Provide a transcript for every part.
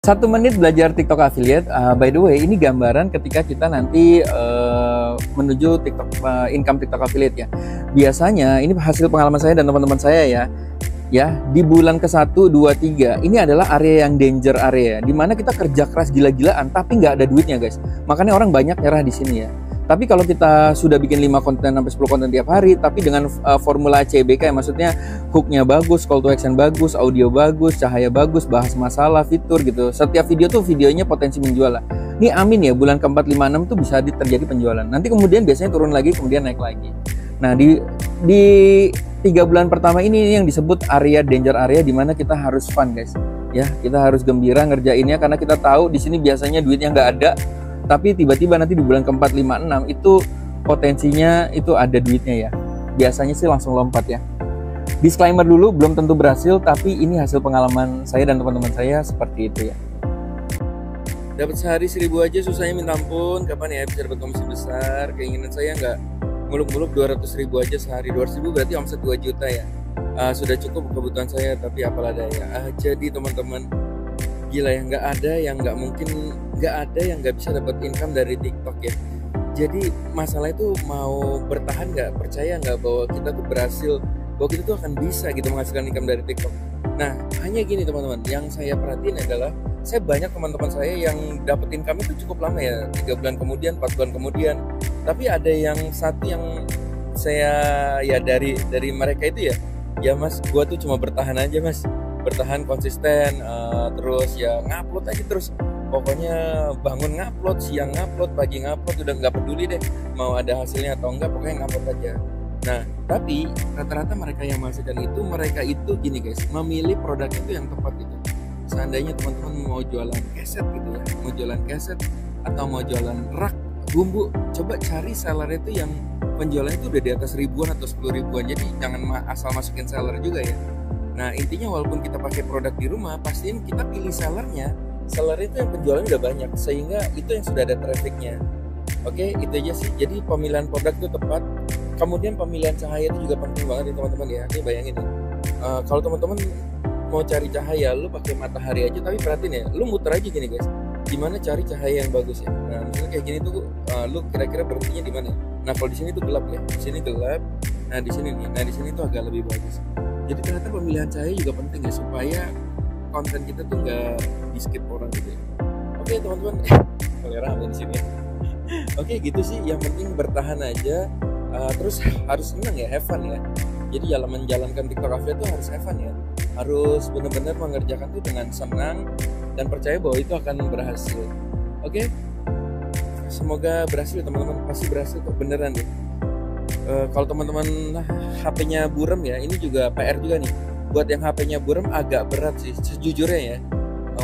1 menit belajar TikTok affiliate. By the way, ini gambaran ketika kita nanti menuju TikTok income TikTok affiliate ya. Biasanya ini hasil pengalaman saya dan teman-teman saya ya. Ya, di bulan ke-1, 2, 3 ini adalah area yang danger area, di mana kita kerja keras gila-gilaan tapi nggak ada duitnya guys. Makanya orang banyak nyerah di sini ya. Tapi kalau kita sudah bikin 5 konten sampai 10 konten tiap hari, tapi dengan formula CBK, maksudnya hooknya bagus, call to action bagus, audio bagus, cahaya bagus, bahas masalah, fitur gitu. Setiap video tuh videonya potensi menjual lah. Ini amin ya, bulan ke-4, 5, 6 tuh bisa terjadi penjualan. Nanti kemudian biasanya turun lagi, kemudian naik lagi. Nah, di 3 bulan pertama ini yang disebut area danger area, di mana kita harus fun guys. Ya, kita harus gembira ngerjainnya karena kita tahu di sini biasanya duitnya nggak ada. Tapi tiba-tiba nanti di bulan ke-4, 5, 6 itu potensinya itu ada duitnya ya. Biasanya sih langsung lompat ya. Disclaimer dulu, belum tentu berhasil, tapi ini hasil pengalaman saya dan teman-teman saya seperti itu ya. Dapat sehari 1.000 aja susahnya minta ampun. Kapan ya bisa dapat komisi besar? Keinginan saya nggak muluk-muluk 200.000 aja sehari. 200.000 berarti omset 2 juta ya. Sudah cukup kebutuhan saya, tapi apalah daya. Jadi teman-teman, gila ya, nggak ada yang nggak bisa dapat income dari TikTok ya. Jadi masalah itu mau bertahan nggak, percaya nggak bahwa kita tuh berhasil, bahwa kita tuh akan bisa gitu menghasilkan income dari TikTok. Nah, hanya gini teman-teman, yang saya perhatiin adalah saya banyak teman-teman saya yang dapat income itu cukup lama ya, 3 bulan kemudian, 4 bulan kemudian. Tapi ada yang satu yang saya ya dari mereka itu ya mas, gua tuh cuma bertahan aja mas, bertahan konsisten, terus ya ngupload aja terus, pokoknya bangun ngupload, siang ngupload, pagi ngupload, udah nggak peduli deh mau ada hasilnya atau enggak, pokoknya ngupload aja. Nah, tapi rata-rata mereka yang menghasilkan itu, mereka itu gini guys, memilih produk itu yang tepat gitu. Seandainya teman-teman mau jualan keset gitu ya, mau jualan keset atau mau jualan rak bumbu, coba cari seller itu yang penjualannya itu udah di atas ribuan atau 10 ribuan. Jadi jangan asal masukin seller juga ya. Nah, intinya walaupun kita pakai produk di rumah, pastiin kita pilih sellernya. Seller itu yang penjualannya udah banyak, sehingga itu yang sudah ada trafficnya. Oke, itu aja sih. Jadi pemilihan produk itu tepat. Kemudian pemilihan cahaya itu juga penting banget ya teman-teman ya. Ini bayangin ya. Kalau teman-teman mau cari cahaya, lu pakai matahari aja, tapi perhatiin ya, lu muter aja gini guys. Gimana cari cahaya yang bagus ya? Nah, misalnya kayak gini tuh, lu kira-kira berhentinya di mana? Nah, kalau di sini tuh gelap ya. Di sini gelap. Nah, di sini nih. Nah, di sini tuh agak lebih bagus. Jadi ternyata pemilihan cahaya juga penting ya, supaya konten kita tuh nggak di skip orang gitu ya. Oke teman-teman, rame di sini. Oke, gitu sih. Yang penting bertahan aja. Terus harus senang ya, have fun ya. Jadi dalam menjalankan TikTok affiliate tuh harus have fun ya. Harus benar-benar mengerjakan tuh dengan senang dan percaya bahwa itu akan berhasil. Oke, semoga berhasil teman-teman. Pasti berhasil kok, beneran deh. Kalau teman-teman HP-nya buram ya, ini juga PR juga nih. Buat yang HP-nya buram agak berat sih sejujurnya ya,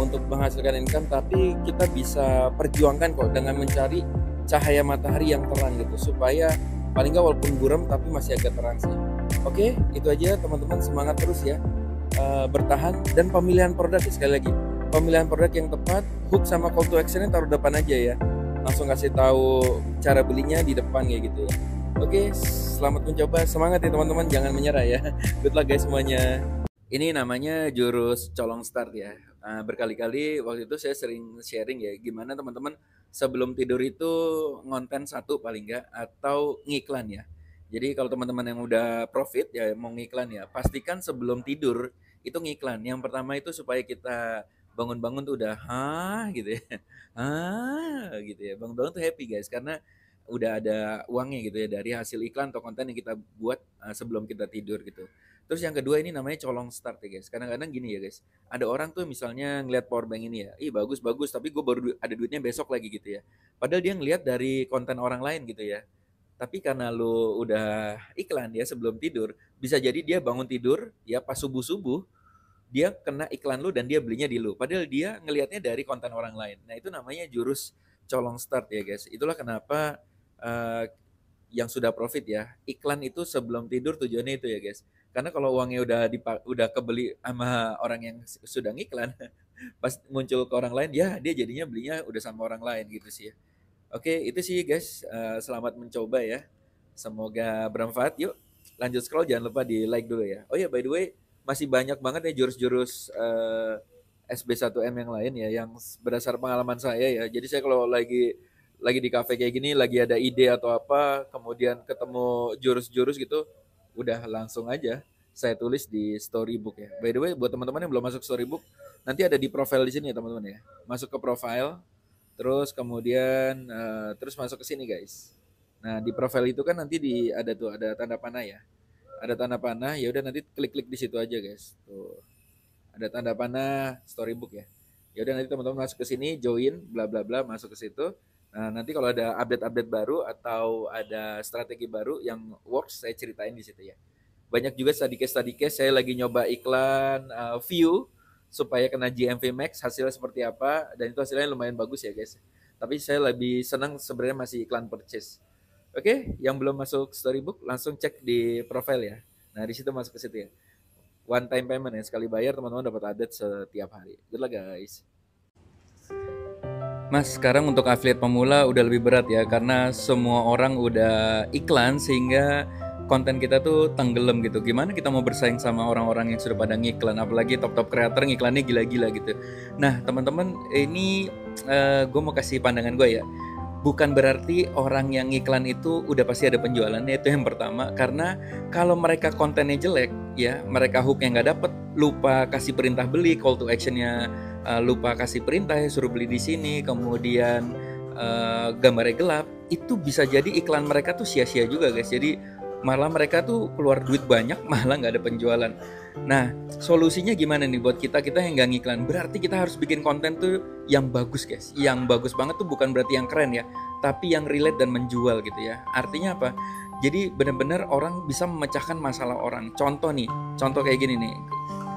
untuk menghasilkan income, tapi kita bisa perjuangkan kok dengan mencari cahaya matahari yang terang gitu, supaya paling nggak walaupun buram tapi masih agak terang sih. Oke, itu aja teman-teman, semangat terus ya, bertahan. Dan pemilihan produk ya, sekali lagi, pemilihan produk yang tepat, hook sama call to action-nya taruh depan aja ya, langsung kasih tahu cara belinya di depan kayak gitu ya. Oke, selamat mencoba, semangat ya teman-teman, jangan menyerah ya. Good luck guys semuanya. Ini namanya jurus colong start ya. Berkali-kali waktu itu saya sering sharing ya, gimana teman-teman sebelum tidur itu ngonten satu paling enggak, atau ngiklan ya. Jadi kalau teman-teman yang udah profit ya, mau ngiklan ya, pastikan sebelum tidur itu ngiklan. Yang pertama itu supaya kita bangun-bangun tuh udah gitu ya. Gitu ya. Bangun-bangun tuh happy guys, karena udah ada uangnya gitu ya dari hasil iklan atau konten yang kita buat sebelum kita tidur gitu. Terus yang kedua ini namanya colong start ya guys. Kadang-kadang gini ya guys, ada orang tuh misalnya ngeliat power bank ini ya, ih bagus tapi gue baru ada duitnya besok lagi gitu ya. Padahal dia ngeliat dari konten orang lain gitu ya. Tapi karena lu udah iklan ya sebelum tidur, bisa jadi dia bangun tidur ya pas subuh-subuh, dia kena iklan lu dan dia belinya di lu. Padahal dia ngelihatnya dari konten orang lain. Nah itu namanya jurus colong start ya guys. Itulah kenapa uh, yang sudah profit ya, iklan itu sebelum tidur tujuannya itu ya guys. Karena kalau uangnya udah kebeli sama orang yang sudah ngiklan, pas muncul ke orang lain ya dia jadinya belinya udah sama orang lain gitu sih ya. Oke, itu sih guys. Selamat mencoba ya. Semoga bermanfaat. Yuk, lanjut scroll, jangan lupa di like dulu ya. Oh ya, by the way, masih banyak banget ya jurus-jurus SB1M yang lain ya, yang berdasar pengalaman saya ya. Jadi saya kalau lagi di kafe kayak gini, lagi ada ide atau apa, kemudian ketemu jurus-jurus gitu, udah langsung aja saya tulis di storybook ya. By the way, buat teman-teman yang belum masuk storybook, nanti ada di profile di sini ya teman-teman ya. Masuk ke profile, terus kemudian terus masuk ke sini guys. Nah di profile itu kan nanti ada tuh ada tanda panah ya. Ada tanda panah, ya udah nanti klik-klik di situ aja guys. Tuh ada tanda panah storybook ya. Ya udah nanti teman-teman masuk ke sini, join, bla bla bla, masuk ke situ. Nah, nanti kalau ada update-update baru atau ada strategi baru yang works, saya ceritain di situ ya. Banyak juga study case, saya lagi nyoba iklan view supaya kena GMV Max, hasilnya seperti apa, dan itu hasilnya lumayan bagus ya guys. Tapi saya lebih senang sebenarnya masih iklan purchase. Oke, yang belum masuk storybook langsung cek di profile ya. Nah, di situ masuk ke situ ya. One time payment ya, sekali bayar teman-teman dapat update setiap hari. Good luck guys. Mas, sekarang untuk affiliate pemula udah lebih berat ya, karena semua orang udah iklan sehingga konten kita tuh tenggelam gitu. Gimana kita mau bersaing sama orang-orang yang sudah pada ngiklan, apalagi top-top creator ngiklannya gila-gila gitu. Nah, teman-teman, ini gue mau kasih pandangan gue ya. Bukan berarti orang yang ngiklan itu udah pasti ada penjualannya, itu yang pertama. Karena kalau mereka kontennya jelek, ya mereka hook yang nggak dapet, lupa kasih perintah beli, call to actionnya lupa kasih perintah ya suruh beli di sini, kemudian gambarnya gelap, itu bisa jadi iklan mereka tuh sia-sia juga guys. Jadi malah mereka tuh keluar duit banyak, malah nggak ada penjualan. Nah, solusinya gimana nih buat kita yang nggak ngiklan? Berarti kita harus bikin konten tuh yang bagus guys. Yang bagus banget tuh bukan berarti yang keren ya, tapi yang relate dan menjual gitu ya. Artinya apa? Jadi benar-benar orang bisa memecahkan masalah orang. Contoh kayak gini nih.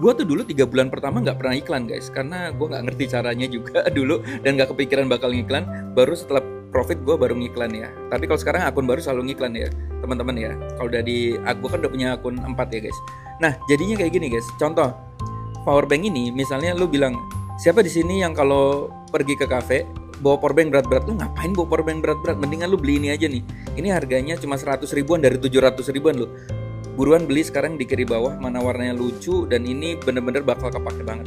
Gue tuh dulu 3 bulan pertama nggak pernah iklan guys, karena gue nggak ngerti caranya juga dulu dan nggak kepikiran bakal ngiklan. Baru setelah profit gue baru ngiklan ya. Tapi kalau sekarang akun baru selalu ngiklan ya teman-teman ya. Kalau udah aku kan udah punya akun 4 ya guys. Nah jadinya kayak gini guys. Contoh powerbank ini, misalnya lu bilang siapa di sini yang kalau pergi ke kafe bawa powerbank berat-berat, lu ngapain bawa powerbank berat-berat? Mendingan lu beli ini aja nih. Ini harganya cuma 100 ribuan dari 700 ribuan lu. Buruan beli sekarang di kiri bawah, mana warnanya lucu dan ini bener-bener bakal kepake banget.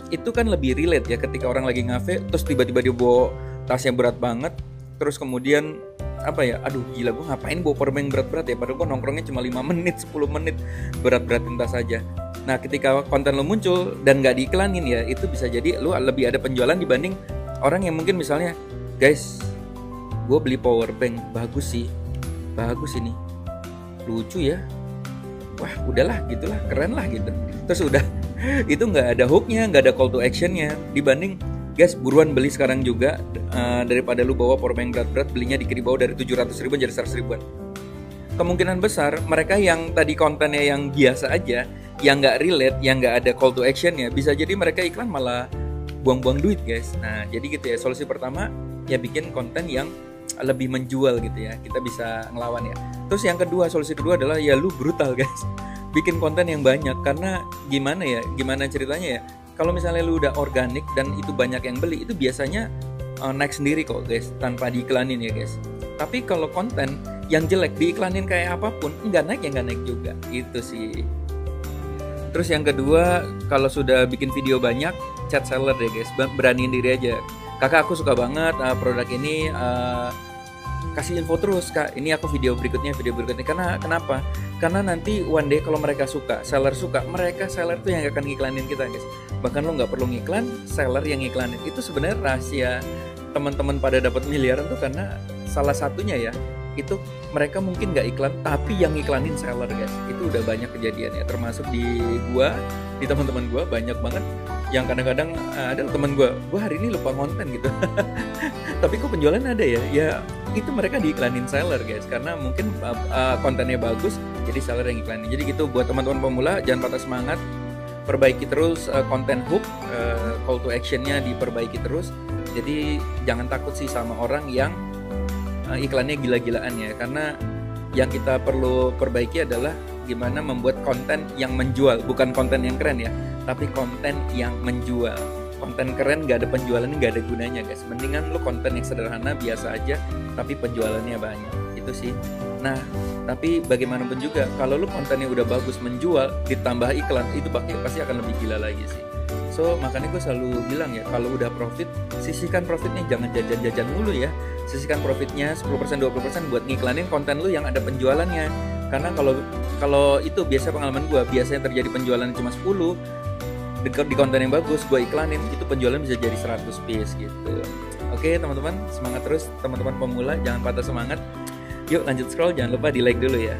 Itu kan lebih relate ya ketika orang lagi ngafe terus tiba-tiba dia bawa tasnya berat banget, terus kemudian apa ya, aduh gila gue ngapain bawa powerbank berat-berat ya, padahal gue nongkrongnya cuma 5 menit 10 menit berat-beratin tas aja. Nah ketika konten lo muncul dan gak diiklanin ya, itu bisa jadi lo lebih ada penjualan dibanding orang yang mungkin misalnya, guys gue beli powerbank bagus sih, bagus ini, lucu ya, wah udahlah gitulah, keren lah gitu, terus udah itu nggak ada hooknya, nggak ada call to actionnya, dibanding guys buruan beli sekarang juga daripada lu bawa powerbank berat-berat belinya di kiri bawah dari 700 ribuan jadi 100 ribuan. Kemungkinan besar mereka yang tadi kontennya yang biasa aja, yang nggak relate, yang nggak ada call to actionnya, bisa jadi mereka iklan malah buang-buang duit guys. Nah jadi gitu ya, solusi pertama ya bikin konten yang lebih menjual gitu ya, kita bisa ngelawan ya. Terus yang kedua, solusi kedua adalah ya lu brutal guys, bikin konten yang banyak. Karena gimana ceritanya ya, kalau misalnya lu udah organik dan itu banyak yang beli, itu biasanya naik sendiri kok guys, tanpa diiklanin ya guys. Tapi kalau konten yang jelek diiklanin kayak apapun, nggak naik juga, itu sih. Terus yang kedua, kalau sudah bikin video banyak, chat seller deh guys, beraniin diri aja. Kakak aku suka banget produk ini, kasih info terus kak, ini aku video berikutnya. Karena kenapa? Karena nanti one day kalau mereka suka, seller seller tuh yang akan ngiklanin kita guys. Bahkan lo nggak perlu ngiklan, seller yang ngiklanin. Itu sebenarnya rahasia teman-teman pada dapat miliaran tuh karena salah satunya ya, itu mereka mungkin nggak iklan tapi yang ngiklanin seller guys. Itu udah banyak kejadian ya, termasuk di teman-teman gua banyak banget yang kadang-kadang ada teman gue hari ini lupa konten gitu tapi kok penjualan ada ya itu mereka diiklanin seller guys, karena mungkin kontennya bagus jadi seller yang iklanin. Jadi gitu buat teman-teman pemula, jangan patah semangat, perbaiki terus konten hook, call to actionnya diperbaiki terus. Jadi jangan takut sih sama orang yang iklannya gila-gilaan ya, karena yang kita perlu perbaiki adalah gimana membuat konten yang menjual, bukan konten yang keren ya, tapi konten yang menjual. Konten keren gak ada penjualannya, gak ada gunanya guys. Mendingan lu konten yang sederhana biasa aja tapi penjualannya banyak, itu sih. Nah tapi bagaimanapun juga kalau lu kontennya udah bagus menjual ditambah iklan, itu pasti akan lebih gila lagi sih. So makanya gue selalu bilang ya, kalau udah profit, sisihkan profitnya, jangan jajan-jajan mulu ya. Sisihkan profitnya 10% 20% buat ngiklanin konten lu yang ada penjualannya. Karena kalau itu biasa pengalaman gue, biasanya terjadi penjualan cuma 10, di konten yang bagus gue iklanin, itu penjualan bisa jadi 100 piece gitu. Oke teman-teman, semangat terus teman-teman pemula, jangan patah semangat. Yuk lanjut scroll, jangan lupa di like dulu ya.